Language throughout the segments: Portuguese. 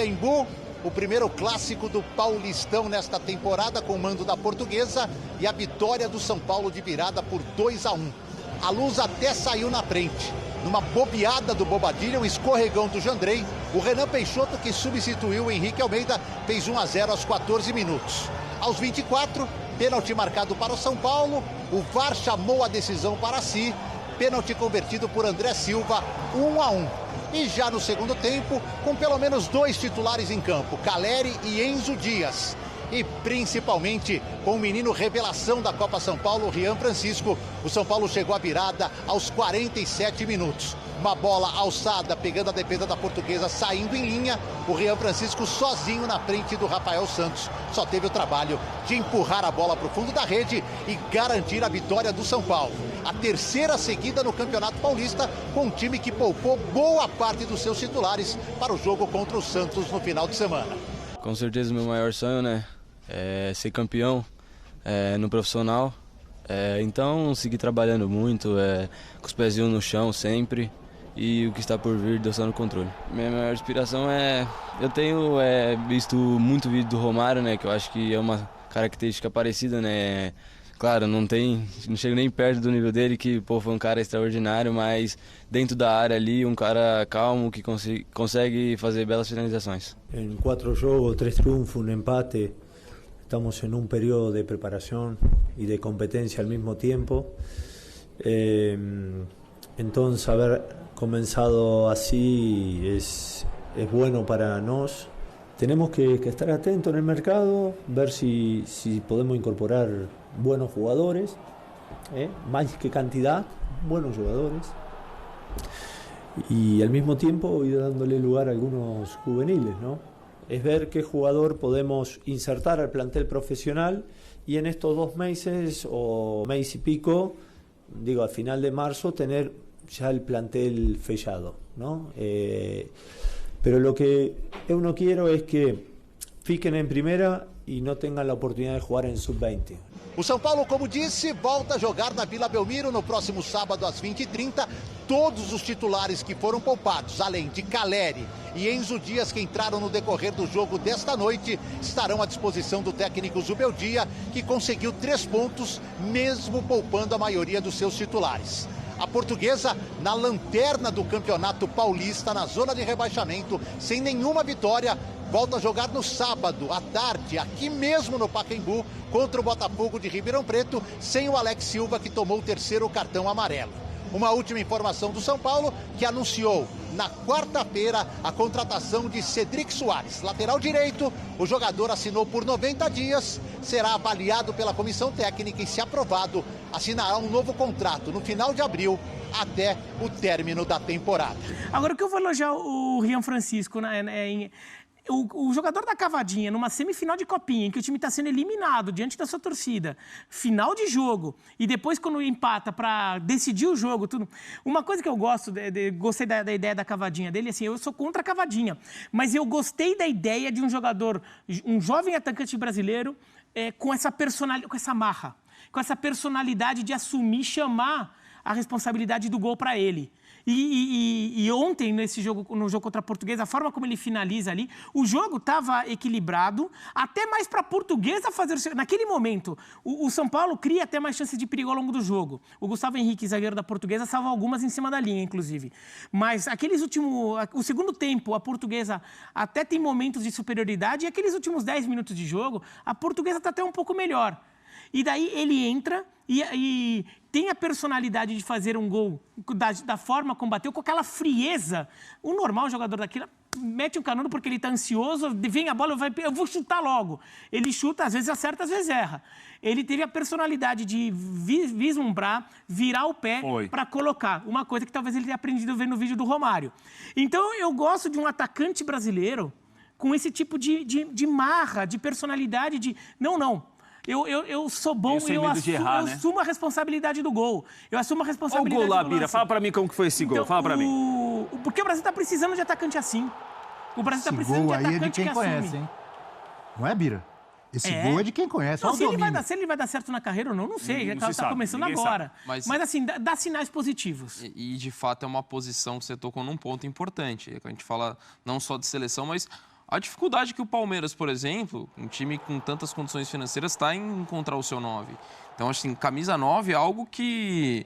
Pacaembu, o primeiro clássico do Paulistão nesta temporada, com o mando da Portuguesa, e a vitória do São Paulo de virada por 2-1. A Luz até saiu na frente. Numa bobeada do Bobadilha, um escorregão do Jandrei, o Renan Peixoto, que substituiu o Henrique Almeida, fez 1-0 aos 14 minutos. Aos 24, pênalti marcado para o São Paulo, o VAR chamou a decisão para si, pênalti convertido por André Silva, 1-1. E já no segundo tempo, com pelo menos 2 titulares em campo, Caleri e Enzo Dias. E principalmente com o menino revelação da Copa São Paulo, Rian Francisco, o São Paulo chegou à virada aos 47 minutos. Uma bola alçada, pegando a defesa da Portuguesa, saindo em linha, o Rian Francisco sozinho na frente do Rafael Santos. Só teve o trabalho de empurrar a bola para o fundo da rede e garantir a vitória do São Paulo. A terceira seguida no Campeonato Paulista, com um time que poupou boa parte dos seus titulares para o jogo contra o Santos no final de semana. Com certeza o meu maior sonho, né, é ser campeão no profissional. Então seguir trabalhando muito, com os pezinhos no chão sempre. E o que está por vir, Deus está no controle. Minha maior inspiração eu tenho visto muito vídeo do Romário, né, que eu acho que é uma característica parecida, né. Claro, não chego nem perto do nível dele, que foi um cara extraordinário, mas dentro da área ali, um cara calmo que consegue fazer belas finalizações. Em 4 jogos, 3 triunfos, empate, estamos em período de preparação e de competência ao mesmo tempo. Então, haber comenzado así es bueno para nós. Tenemos que estar atentos en el mercado, ver si podemos incorporar buenos jugadores, más que cantidad, buenos jugadores. Y al mismo tiempo ir dándole lugar a algunos juveniles, ¿no? Es ver qué jugador podemos insertar al plantel profesional y en estos 2 meses o mes y pico, digo, al final de marzo, tener ya el plantel fechado, ¿no? Pero lo que yo no quiero es que fiquem em primeira e não tenham a oportunidade de jogar em sub-20. O São Paulo, como disse, volta a jogar na Vila Belmiro no próximo sábado às 20h30. Todos os titulares que foram poupados, além de Caleri e Enzo Dias, que entraram no decorrer do jogo desta noite, estarão à disposição do técnico Zubeldia, que conseguiu 3 pontos, mesmo poupando a maioria dos seus titulares. A Portuguesa, na lanterna do Campeonato Paulista, na zona de rebaixamento, sem nenhuma vitória, volta a jogar no sábado, à tarde, aqui mesmo no Pacaembu, contra o Botafogo de Ribeirão Preto, sem o Alex Silva, que tomou o 3º cartão amarelo. Uma última informação do São Paulo, que anunciou na quarta-feira a contratação de Cedric Soares, lateral direito. O jogador assinou por 90 dias, será avaliado pela comissão técnica e, se aprovado, assinará um novo contrato no final de abril até o término da temporada. Agora, o que eu vou elogiar o Rian Francisco o jogador da cavadinha, numa semifinal de copinha, em que o time está sendo eliminado diante da sua torcida, final de jogo, e depois quando empata para decidir o jogo, tudo. Uma coisa que eu gostei da ideia da cavadinha dele, assim, eu sou contra a cavadinha, mas eu gostei da ideia de um jogador, um jovem atacante brasileiro, com essa personalidade, com essa marra, com essa personalidade de assumir, chamar a responsabilidade do gol para ele. E ontem, no jogo contra a Portuguesa, a forma como ele finaliza ali, o jogo estava equilibrado, até mais para a Portuguesa fazer... Naquele momento, o São Paulo cria até mais chances de perigo ao longo do jogo. O Gustavo Henrique, zagueiro da Portuguesa, salva algumas em cima da linha, inclusive. Mas o segundo tempo, a Portuguesa até tem momentos de superioridade, e aqueles últimos 10 minutos de jogo, a Portuguesa está até um pouco melhor. E daí ele entra e tem a personalidade de fazer um gol da forma como bateu, com aquela frieza. O normal jogador daquilo mete um canudo porque ele está ansioso, vem a bola, eu vou chutar logo. Ele chuta, às vezes acerta, às vezes erra. Ele teve a personalidade de vislumbrar, virar o pé para colocar. Uma coisa que talvez ele tenha aprendido vendo no vídeo do Romário. Então eu gosto de um atacante brasileiro com esse tipo de marra, de personalidade, de... Não. Eu sou bom e eu assumo a responsabilidade do gol. Eu assumo a responsabilidade do gol. Olha o gol lá, Bira. Fala pra mim como que foi esse gol. Então, fala pra mim. Porque o Brasil tá precisando de atacante assim. O Brasil tá precisando de atacante aí é de quem que conhece, assume. Hein? Não é, Bira? Esse gol é de quem conhece. Não, se ele vai dar certo na carreira ou não sei. Já tá começando agora. Mas assim, dá sinais positivos. E de fato é uma posição que você tocou num ponto importante. A gente fala não só de seleção, mas a dificuldade que o Palmeiras, por exemplo, um time com tantas condições financeiras, está em encontrar o seu 9. Então, assim, camisa 9 é algo que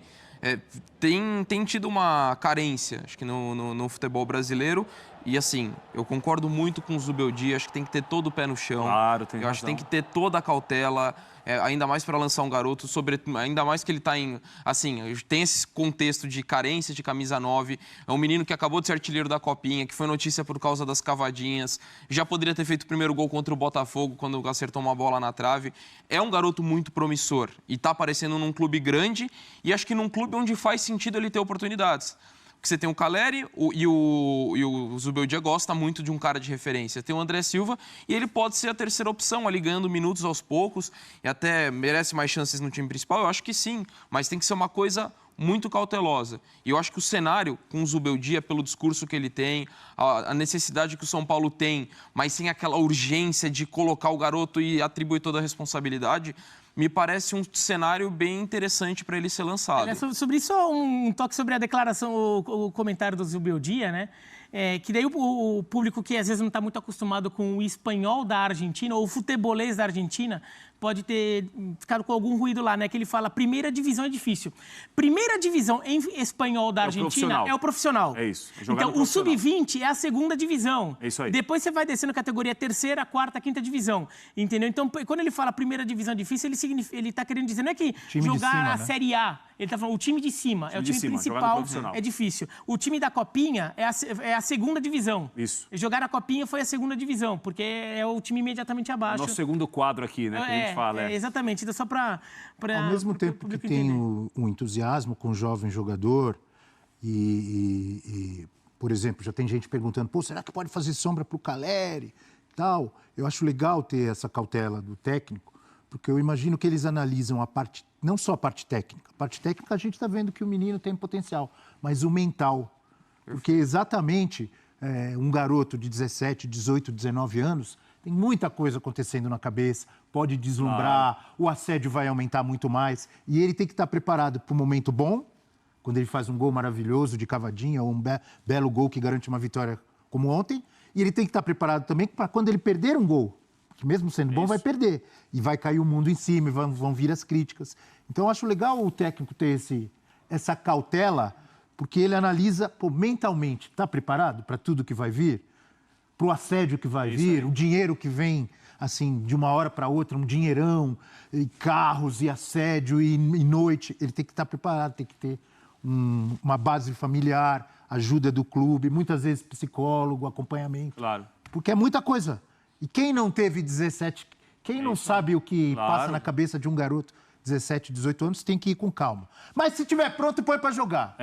tem tido uma carência, acho que no futebol brasileiro. E, assim, eu concordo muito com o Zubeldia, acho que tem que ter todo o pé no chão. Claro, tem Eu acho que tem que ter toda a cautela, ainda mais para lançar um garoto, ainda mais que ele está em... Assim, tem esse contexto de carência de camisa 9. É um menino que acabou de ser artilheiro da Copinha, que foi notícia por causa das cavadinhas. Já poderia ter feito o primeiro gol contra o Botafogo, quando acertou uma bola na trave. É um garoto muito promissor e está aparecendo num clube grande e acho que num clube onde faz sentido ele ter oportunidades. Porque você tem o Caleri e o Zubeldia gosta muito de um cara de referência. Tem o André Silva e ele pode ser a terceira opção, ali ganhando minutos aos poucos e até merece mais chances no time principal. Eu acho que sim, mas tem que ser uma coisa muito cautelosa. E eu acho que o cenário com o Zubeldia, pelo discurso que ele tem, a necessidade que o São Paulo tem, mas sem aquela urgência de colocar o garoto e atribuir toda a responsabilidade, me parece um cenário bem interessante para ele ser lançado. Sobre isso, um toque sobre a declaração, o comentário do Zubeldia, né? Que daí o público que às vezes não está muito acostumado com o espanhol da Argentina ou o futebolês da Argentina pode ter ficado com algum ruído lá, né? Que ele fala, primeira divisão é difícil. Primeira divisão em espanhol da Argentina é o profissional. É isso. Então, o sub-20 é a segunda divisão. É isso aí. Depois você vai descendo categoria terceira, quarta, quinta divisão. Entendeu? Então, quando ele fala primeira divisão é difícil, ele está querendo dizer, não é que time jogar cima, a né? Série A. Ele está falando, o time de cima é o time principal, é difícil. O time da Copinha é a segunda divisão. Isso. Jogar a Copinha foi a segunda divisão, porque é o time imediatamente abaixo. Nosso segundo quadro aqui, né, que a gente fala. Exatamente, então só para Ao mesmo tempo que tem um entusiasmo com o jovem jogador por exemplo, já tem gente perguntando, pô, será que pode fazer sombra para o Caleri e tal? Eu acho legal ter essa cautela do técnico, porque eu imagino que eles analisam a parte, não só a parte técnica. A parte técnica a gente está vendo que o menino tem potencial, mas o mental. Porque exatamente um garoto de 17, 18, 19 anos tem muita coisa acontecendo na cabeça, pode deslumbrar, o assédio vai aumentar muito mais. E ele tem que estar preparado para o momento bom, quando ele faz um gol maravilhoso de cavadinha ou um belo gol que garante uma vitória como ontem. E ele tem que estar preparado também para quando ele perder um gol, que mesmo sendo bom, vai perder. E vai cair o mundo em cima, e vão vir as críticas. Então, eu acho legal o técnico ter essa cautela, porque ele analisa, mentalmente, está preparado para tudo que vai vir? Para o assédio que vai vir, o dinheiro que vem, assim, de uma hora para outra, um dinheirão, e carros, e assédio, e noite. Ele tem que estar preparado, tem que ter uma base familiar, ajuda do clube, muitas vezes psicólogo, acompanhamento. Claro. Porque é muita coisa. E quem não teve 17, quem não sabe o que passa na cabeça de um garoto 17, 18 anos, tem que ir com calma. Mas se estiver pronto, põe para jogar.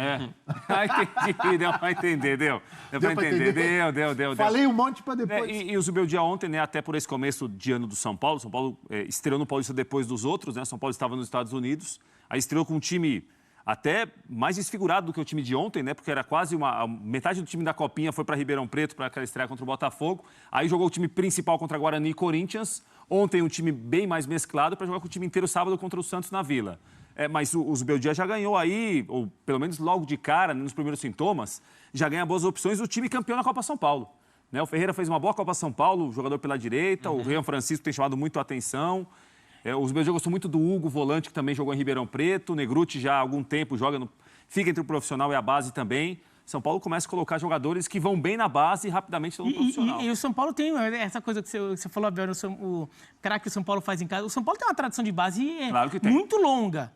Entendi, deu para entender, deu para entender. Deu. Falei um monte para depois. E o Zubeldia ontem, né, até por esse começo de ano do São Paulo estreou no Paulista depois dos outros, né? São Paulo estava nos Estados Unidos, aí estreou com um time até mais desfigurado do que o time de ontem, né? Porque era quase metade do time da Copinha foi para Ribeirão Preto para aquela estreia contra o Botafogo. Aí jogou o time principal contra Guarani e Corinthians. Ontem um time bem mais mesclado para jogar com o time inteiro sábado contra o Santos na Vila. Mas o Zubeldia já ganhou aí, ou pelo menos logo de cara, nos primeiros sintomas, já ganha boas opções do time campeão na Copa São Paulo. Né? O Ferreira fez uma boa Copa São Paulo, jogador pela direita, o Rian Francisco tem chamado muito a atenção. O Zubeldia gostou muito do Hugo, volante, que também jogou em Ribeirão Preto. O Negruti já há algum tempo fica entre o profissional e a base também. São Paulo começa a colocar jogadores que vão bem na base e rapidamente estão no profissional. E o São Paulo tem essa coisa que você falou, Abel, o craque que o São Paulo faz em casa. O São Paulo tem uma tradição de base muito longa,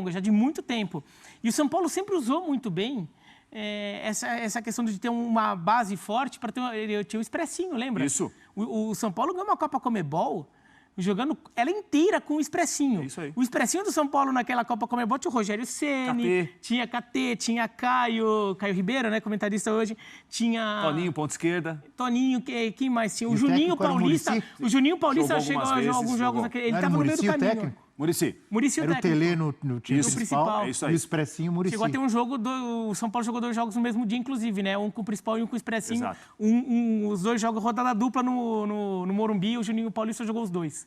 já de muito tempo. E o São Paulo sempre usou muito bem essa questão de ter uma base forte para ter o expressinho, lembra? Isso. O São Paulo ganhou uma Copa Comebol jogando ela inteira com o expressinho. Isso aí. O expressinho do São Paulo naquela Copa Comebol tinha o Rogério Ceni, tinha KT, tinha Caio Ribeiro, né, comentarista hoje, tinha Toninho, ponta esquerda. Toninho, quem mais tinha? O Juninho Paulista. O Juninho Paulista chegou a jogar alguns jogos, ele estava no meio do caminho. Técnico? Muricy. Era o Telê no time principal. É isso aí. E o expressinho Muricy. Chegou a ter um jogo, o São Paulo jogou 2 jogos no mesmo dia, inclusive, né? Um com o principal e um com o expressinho. Exato. Os 2 jogos rodada dupla no Morumbi, o Juninho Paulista jogou os 2.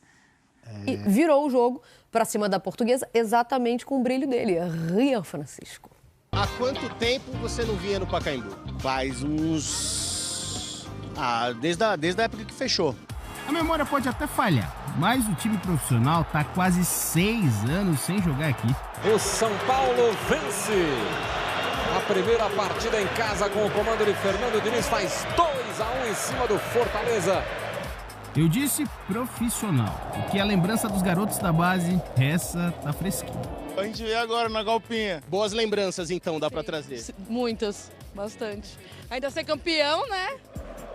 E virou o jogo para cima da Portuguesa exatamente com o brilho dele, Rian Francisco. Há quanto tempo você não vinha no Pacaembu? Faz uns... Desde a época que fechou. A memória pode até falhar, mas o time profissional tá quase 6 anos sem jogar aqui. O São Paulo vence a primeira partida em casa com o comando de Fernando Diniz, faz 2-1 em cima do Fortaleza. Eu disse profissional, porque a lembrança dos garotos da base, essa tá fresquinha. A gente vê agora na Galpinha. Boas lembranças, então, dá pra trazer. Muitas, bastante. Ainda ser campeão, né?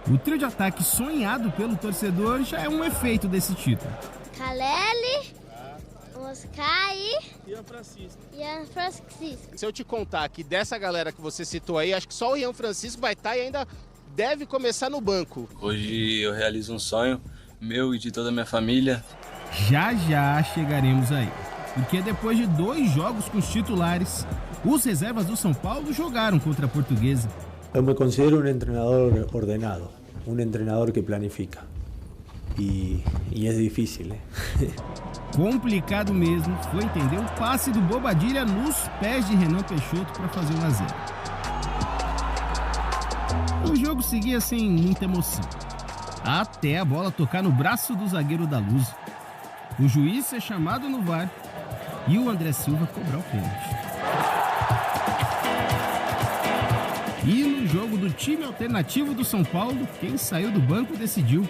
O trio de ataque sonhado pelo torcedor já é um efeito desse título. Caleli, Oscar e Ian Francisco. Se eu te contar que dessa galera que você citou aí, acho que só o Ian Francisco vai estar e ainda deve começar no banco. Hoje eu realizo um sonho meu e de toda a minha família. Já chegaremos aí. Porque depois de 2 jogos com os titulares, os reservas do São Paulo jogaram contra a Portuguesa. Eu me considero um treinador ordenado, um treinador que planifica. E é difícil, né? Complicado mesmo foi entender o passe do Bobadilha nos pés de Renan Peixoto para fazer 1-0. O jogo seguia sem muita emoção, até a bola tocar no braço do zagueiro da Luz. O juiz ser chamado no VAR e o André Silva cobrar o pênalti. E no jogo do time alternativo do São Paulo, quem saiu do banco decidiu.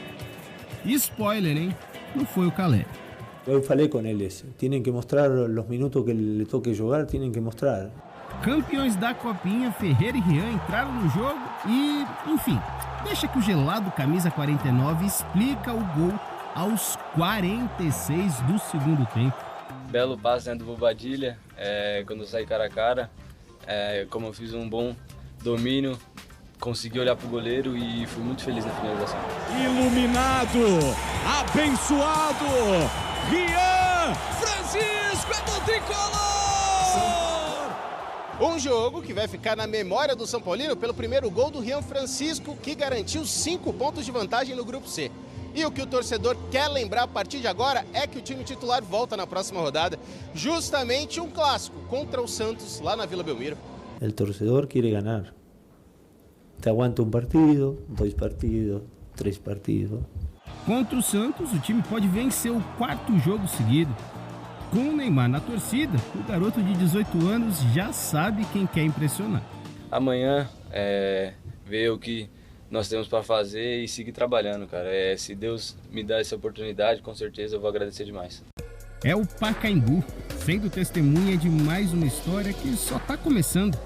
Spoiler, hein? Não foi o Calé. Eu falei com eles, têm que mostrar os minutos que lhe toque jogar, têm que mostrar. Campeões da Copinha, Ferreira e Rian entraram no jogo e, enfim, deixa que o gelado camisa 49 explica o gol aos 46 do segundo tempo. Belo passe, né, do Bobadilha, quando eu saí cara a cara, como eu fiz um bom domínio, consegui olhar pro goleiro e fui muito feliz na finalização. Iluminado, abençoado, Rian Francisco é do tricolor! Um jogo que vai ficar na memória do São Paulino pelo primeiro gol do Rian Francisco, que garantiu 5 pontos de vantagem no Grupo C. E o que o torcedor quer lembrar a partir de agora é que o time titular volta na próxima rodada, justamente um clássico contra o Santos lá na Vila Belmiro. O torcedor quer ganhar. Te aguanta um partido, 2 partidos, 3 partidos. Contra o Santos, o time pode vencer o 4º jogo seguido. Com o Neymar na torcida, o garoto de 18 anos já sabe quem quer impressionar. Amanhã, ver o que nós temos para fazer e seguir trabalhando, cara. Se Deus me dá essa oportunidade, com certeza eu vou agradecer demais. É o Pacaembu, sendo testemunha de mais uma história que só está começando.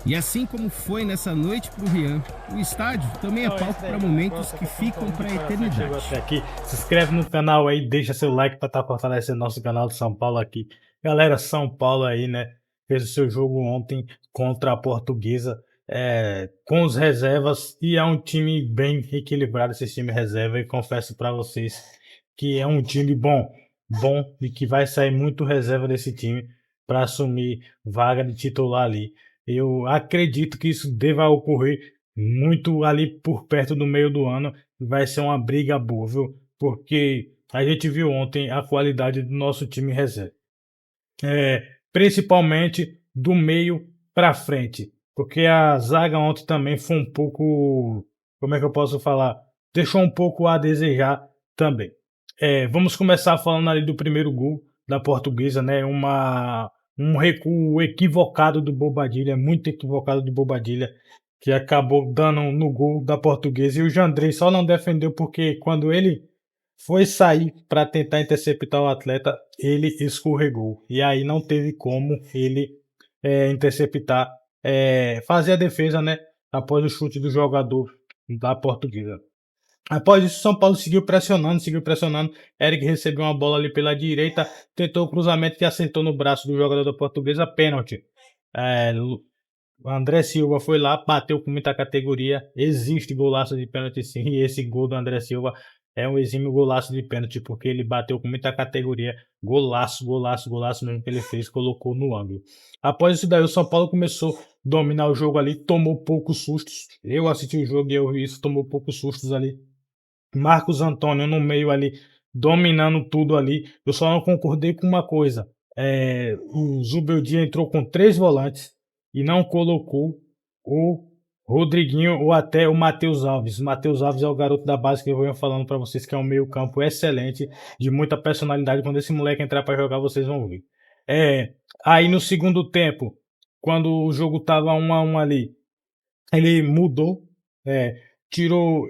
E assim como foi nessa noite para o Rian, o estádio também é palco para momentos que ficam para a eternidade. Até aqui, se inscreve no canal aí, deixa seu like para estar fortalecendo nosso canal de São Paulo aqui. Galera, São Paulo aí, né, fez o seu jogo ontem contra a Portuguesa, com os reservas, e é um time bem equilibrado esse time reserva, e confesso para vocês que é um time bom e que vai sair muito reserva desse time para assumir vaga de titular ali. Eu acredito que isso deva ocorrer muito ali por perto do meio do ano. Vai ser uma briga boa, viu? Porque a gente viu ontem a qualidade do nosso time reserva. Principalmente do meio para frente. Porque a zaga ontem também foi um pouco... Como é que eu posso falar? Deixou um pouco a desejar também. Vamos começar falando ali do primeiro gol da Portuguesa, né? Um recuo equivocado do Bobadilha, muito equivocado do Bobadilha, que acabou dando no gol da Portuguesa. E o Jandrei só não defendeu porque quando ele foi sair para tentar interceptar o atleta, ele escorregou. E aí não teve como ele interceptar, fazer a defesa, né, após o chute do jogador da Portuguesa. Após isso, São Paulo seguiu pressionando. Eric recebeu uma bola ali pela direita, tentou o cruzamento que acertou no braço do jogador da Portuguesa, pênalti. O André Silva foi lá, bateu com muita categoria. Existe golaço de pênalti sim, e esse gol do André Silva é um exímio golaço de pênalti, porque ele bateu com muita categoria. Golaço mesmo que ele fez, colocou no ângulo. Após isso daí, o São Paulo começou a dominar o jogo ali, tomou poucos sustos. Eu assisti o jogo e eu vi isso, tomou poucos sustos ali. Marcos Antônio no meio ali, dominando tudo ali. Eu só não concordei com uma coisa. O Zubeldia entrou com 3 volantes e não colocou o Rodriguinho ou até o Matheus Alves. Matheus Alves é o garoto da base que eu venho falando para vocês, que é um meio campo excelente, de muita personalidade. Quando esse moleque entrar para jogar, vocês vão ver. Aí no segundo tempo, quando o jogo tava 1-1 ali, ele mudou, tirou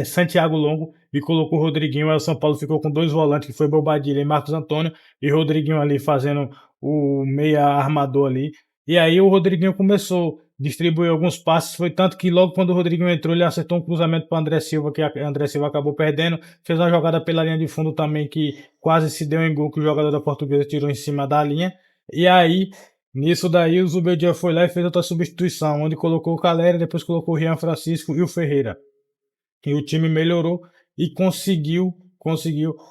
Santiago Longo e colocou o Rodriguinho. Aí o São Paulo ficou com 2 volantes, que foi Bobadilha e Marcos Antônio, e Rodriguinho ali fazendo o meia armador ali. E aí o Rodriguinho começou a distribuir alguns passes, foi tanto que logo quando o Rodriguinho entrou, ele acertou um cruzamento para André Silva, que André Silva acabou perdendo, fez uma jogada pela linha de fundo também, que quase se deu em gol, que o jogador da Portuguesa tirou em cima da linha. E aí, nisso daí, o Zubeldia foi lá e fez outra substituição, onde colocou o Caleri, depois colocou o Rian Francisco e o Ferreira. E o time melhorou e conseguiu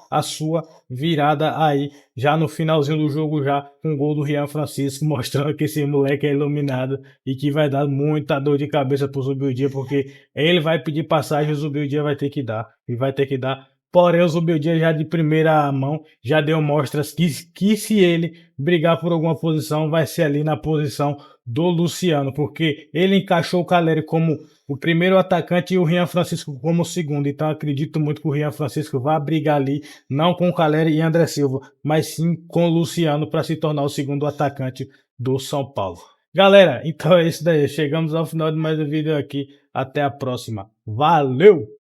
a sua virada aí, já no finalzinho do jogo, já com o gol do Rian Francisco, mostrando que esse moleque é iluminado e que vai dar muita dor de cabeça pro Zubeldia, porque ele vai pedir passagem, o Zubeldia vai ter que dar, e vai ter que dar. Porém, o Zubeldia já de primeira mão já deu mostras que se ele brigar por alguma posição, vai ser ali na posição do Luciano, porque ele encaixou o Caleri como o primeiro atacante e o Rian Francisco como o segundo. Então acredito muito que o Rian Francisco vai brigar ali, não com o Caleri e André Silva, mas sim com o Luciano para se tornar o segundo atacante do São Paulo. Galera, então é isso daí. Chegamos ao final de mais um vídeo aqui. Até a próxima. Valeu!